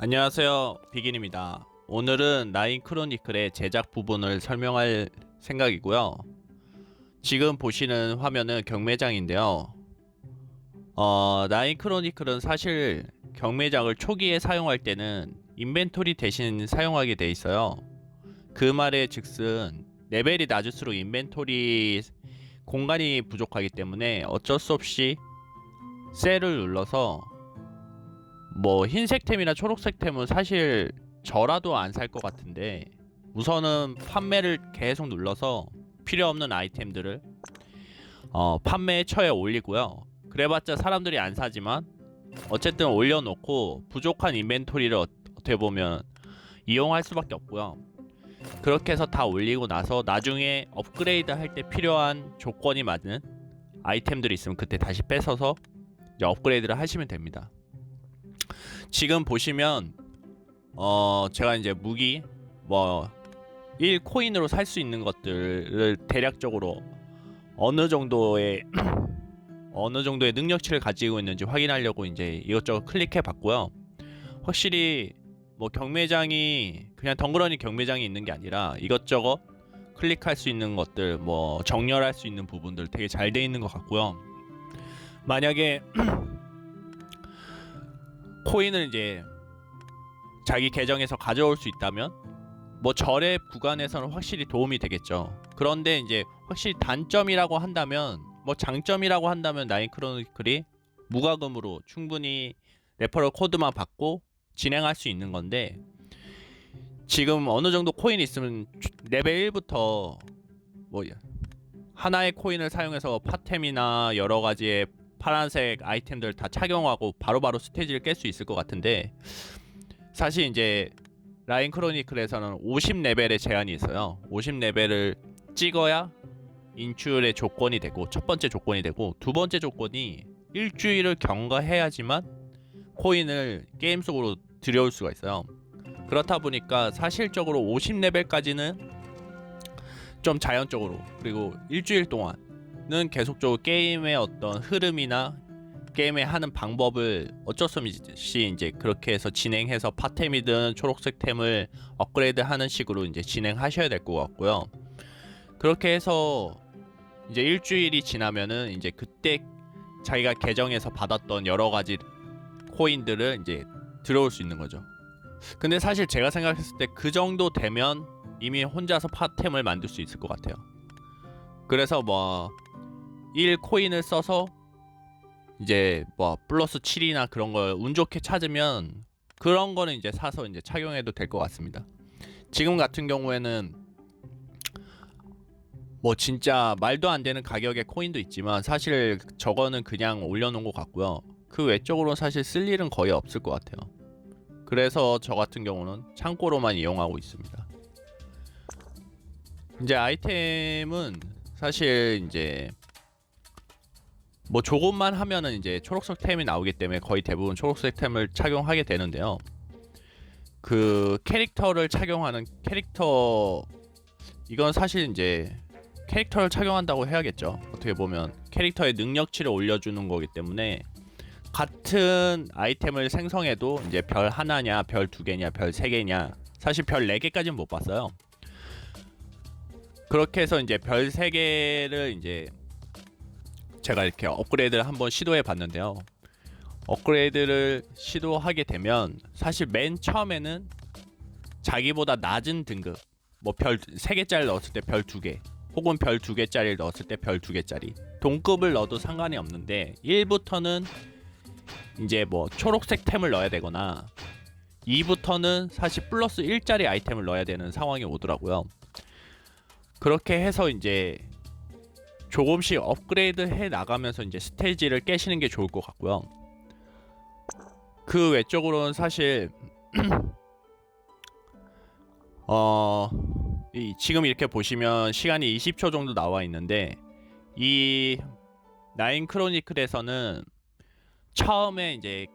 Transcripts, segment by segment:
안녕하세요, 비긴입니다. 오늘은 나인 크로니클의 제작 부분을 설명할 생각이고요. 지금 보시는 화면은 경매장인데요. 나인 크로니클은 사실 경매장을 초기에 사용할 때는 인벤토리 대신 사용하게 돼 있어요. 그 말의 즉슨 레벨이 낮을수록 인벤토리 공간이 부족하기 때문에 어쩔 수 없이 셀을 눌러서 흰색템이나 초록색템은 사실 저라도 안 살 것 같은데 우선은 판매를 계속 눌러서 필요 없는 아이템들을 판매 처에 올리고요. 그래봤자 사람들이 안 사지만 어쨌든 올려놓고 부족한 인벤토리를 어떻게 보면 이용할 수밖에 없고요. 그렇게 해서 다 올리고 나서 나중에 업그레이드 할 때 필요한 조건이 맞는 아이템들이 있으면 그때 다시 뺏어서 이제 업그레이드를 하시면 됩니다. 지금 보시면 제가 이제 무기 1코인으로 살 수 있는 것들을 대략적으로 어느 정도의 어느 정도의 능력치를 가지고 있는지 확인하려고 이제 이것저것 클릭해 봤고요. 확실히 경매장이 그냥 덩그러니 경매장이 있는 게 아니라 이것저것 클릭할 수 있는 것들, 정렬할 수 있는 부분들 되게 잘 돼 있는 것 같고요. 만약에 코인을 이제 자기 계정에서 가져올 수 있다면 절의 구간에서는 확실히 도움이 되겠죠. 그런데 이제 확실히 단점이라고 한다면 장점이라고 한다면 나인 크로니클이 무과금으로 충분히 레퍼럴 코드만 받고 진행할 수 있는 건데, 지금 어느 정도 코인이 있으면 레벨 1부터 하나의 코인을 사용해서 파템이나 여러 가지의 파란색 아이템들 다 착용하고 바로바로 스테이지를 깰 수 있을 것 같은데, 사실 이제 라인 크로니클에서는 50레벨의 제한이 있어요. 50레벨을 찍어야 인출의 조건이 되고, 첫 번째 조건이 되고, 두 번째 조건이 일주일을 경과해야지만 코인을 게임 속으로 들여올 수가 있어요. 그렇다 보니까 사실적으로 50레벨까지는 좀 자연적으로, 그리고 일주일 동안은 계속적으로 게임의 어떤 흐름이나 게임에 하는 방법을 어쩔 수 없이 이제 그렇게 해서 진행해서 파템이든 초록색템을 업그레이드 하는 식으로 이제 진행하셔야 될 것 같고요. 그렇게 해서 이제 일주일이 지나면은 이제 그때 자기가 계정에서 받았던 여러 가지 코인들을 이제 들어올 수 있는 거죠. 근데 사실 제가 생각했을 때 그 정도 되면 이미 혼자서 파템을 만들 수 있을 것 같아요. 그래서 1코인을 써서 이제 플러스 7이나 그런 걸 운 좋게 찾으면 그런 거는 이제 사서 이제 착용해도 될 것 같습니다. 지금 같은 경우에는 진짜 말도 안 되는 가격의 코인도 있지만 사실 저거는 그냥 올려놓은 것 같고요. 그 외적으로는 사실 쓸 일은 거의 없을 것 같아요. 그래서 저 같은 경우는 창고로만 이용하고 있습니다. 이제 아이템은 사실 이제 조금만 하면은 이제 초록색 템이 나오기 때문에 거의 대부분 초록색 템을 착용하게 되는데요. 그 캐릭터를 착용하는 캐릭터, 이건 사실 이제 캐릭터를 착용한다고 해야겠죠. 어떻게 보면 캐릭터의 능력치를 올려주는 거기 때문에 같은 아이템을 생성해도 이제 별 하나냐, 별 두 개냐, 별 세 개냐, 사실 별 네 개까지는 못 봤어요. 그렇게 해서 이제 별 세 개를 이제 제가 이렇게 업그레이드를 한번 시도해 봤는데요. 업그레이드를 시도하게 되면 사실 맨 처음에는 자기보다 낮은 등급, 별 3개짜리 넣었을 때 별 2개, 혹은 별 2개짜리를 넣었을 때 별 2개짜리 동급을 넣어도 상관이 없는데, 1부터는 이제 초록색 템을 넣어야 되거나 2부터는 사실 플러스 1짜리 아이템을 넣어야 되는 상황이 오더라고요. 그렇게 해서 이제 조금씩 업그레이드 해 나가면서 이제 스테이지를 깨시는 게 좋을 것 같고요. 그 외적으로는 사실 지금 이렇게 보시면 시간이 20초 정도 나와 있는데, 이 나인 크로니클에서는 처음에 이제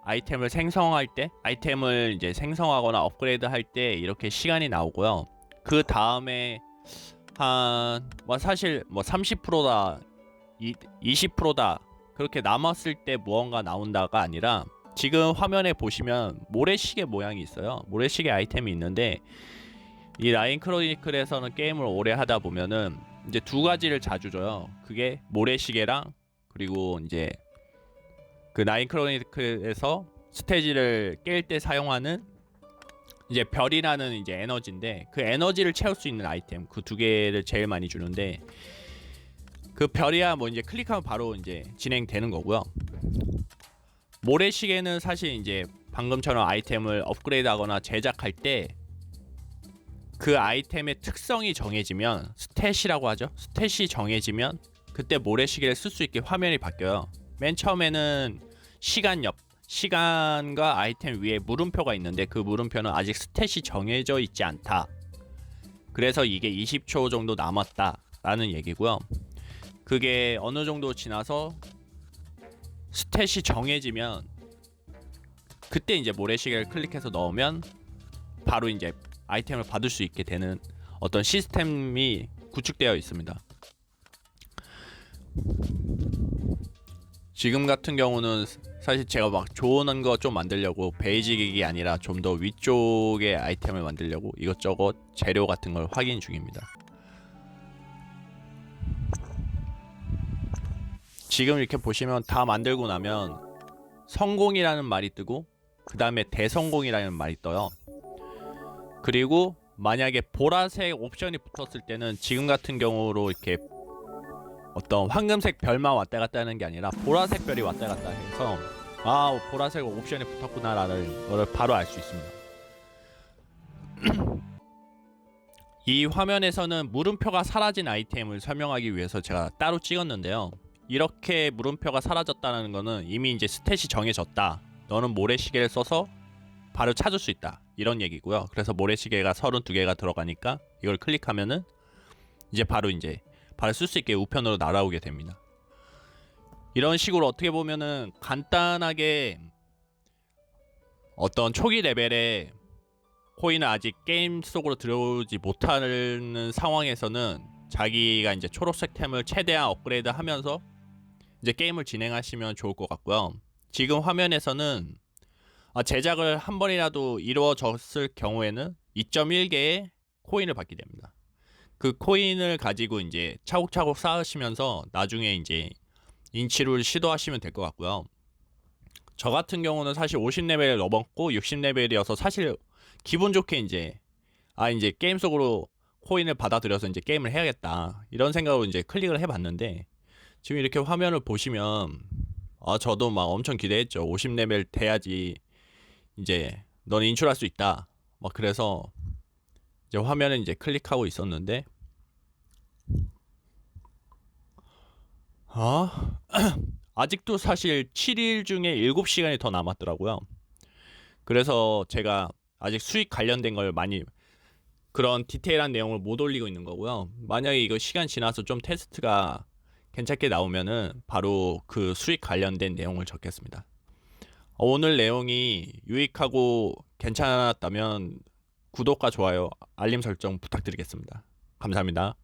아이템을 생성할 때, 아이템을 이제 생성하거나 업그레이드 할 때 이렇게 시간이 나오고요. 그 다음에 사실 30%다 20%다 그렇게 남았을 때 무언가 나온다가 아니라 지금 화면에 보시면 모래시계 모양이 있어요. 모래시계 아이템이 있는데 이 라인 크로니클에서는 게임을 오래 하다 보면은 이제 두 가지를 자주 줘요. 그게 모래시계랑 그리고 이제 그 라인 크로니클에서 스테이지를 깰 때 사용하는 이제 별이라는 이제 에너지인데 그 에너지를 채울 수 있는 아이템 그 두 개를 제일 많이 주는데 그 별이야 뭐 이제 클릭하면 바로 이제 진행되는 거고요. 모래시계는 사실 이제 방금처럼 아이템을 업그레이드하거나 제작할 때 그 아이템의 특성이 정해지면 스탯이라고 하죠. 스탯이 정해지면 그때 모래시계를 쓸 수 있게 화면이 바뀌어요. 맨 처음에는 시간과 아이템 위에 물음표가 있는데 그 물음표는 아직 스탯이 정해져 있지 않다. 그래서 이게 20초 정도 남았다라는 얘기고요. 그게 어느 정도 지나서 스탯이 정해지면 그때 이제 모래시계를 클릭해서 넣으면 바로 이제 아이템을 받을 수 있게 되는 어떤 시스템이 구축되어 있습니다. 지금 같은 경우는 사실 제가 막 좋은 거 좀 만들려고 베이직이 아니라 좀 더 위쪽의 아이템을 만들려고 이것저것 재료 같은 걸 확인 중입니다. 지금 이렇게 보시면 다 만들고 나면 성공이라는 말이 뜨고 그 다음에 대성공이라는 말이 떠요. 그리고 만약에 보라색 옵션이 붙었을 때는 지금 같은 경우로 이렇게 어떤 황금색 별만 왔다 갔다 하는 게 아니라 보라색 별이 왔다 갔다 해서 아 보라색 옵션이 붙었구나 라는 걸 바로 알 수 있습니다. 이 화면에서는 물음표가 사라진 아이템을 설명하기 위해서 제가 따로 찍었는데요. 이렇게 물음표가 사라졌다는 거는 이미 이제 스탯이 정해졌다. 너는 모래시계를 써서 바로 찾을 수 있다. 이런 얘기고요. 그래서 모래시계가 32개가 들어가니까 이걸 클릭하면은 이제 바로 쓸 수 있게 우편으로 날아오게 됩니다. 이런 식으로 어떻게 보면은 간단하게 어떤 초기 레벨에 코인을 아직 게임 속으로 들어오지 못하는 상황에서는 자기가 이제 초록색 템을 최대한 업그레이드 하면서 이제 게임을 진행하시면 좋을 것 같고요. 지금 화면에서는 제작을 한 번이라도 이루어졌을 경우에는 2.1개의 코인을 받게 됩니다. 그 코인을 가지고 이제 차곡차곡 쌓으시면서 나중에 이제 인치를 시도하시면 될 것 같고요. 저 같은 경우는 사실 50레벨을 넘었고 60레벨이어서 사실 기분 좋게 이제 게임 속으로 코인을 받아들여서 이제 게임을 해야겠다 이런 생각으로 이제 클릭을 해봤는데 지금 이렇게 화면을 보시면 저도 막 엄청 기대했죠. 50레벨 돼야지 이제 너는 인출할 수 있다. 막 그래서 이제 화면에 이제 클릭하고 있었는데 아직도 사실 7일 중에 7시간이 더 남았더라고요. 그래서 제가 아직 수익 관련된 걸 많이 그런 디테일한 내용을 못 올리고 있는 거고요. 만약에 이거 시간 지나서 좀 테스트가 괜찮게 나오면은 바로 그 수익 관련된 내용을 적겠습니다. 오늘 내용이 유익하고 괜찮았다면 구독과 좋아요, 알림 설정 부탁드리겠습니다. 감사합니다.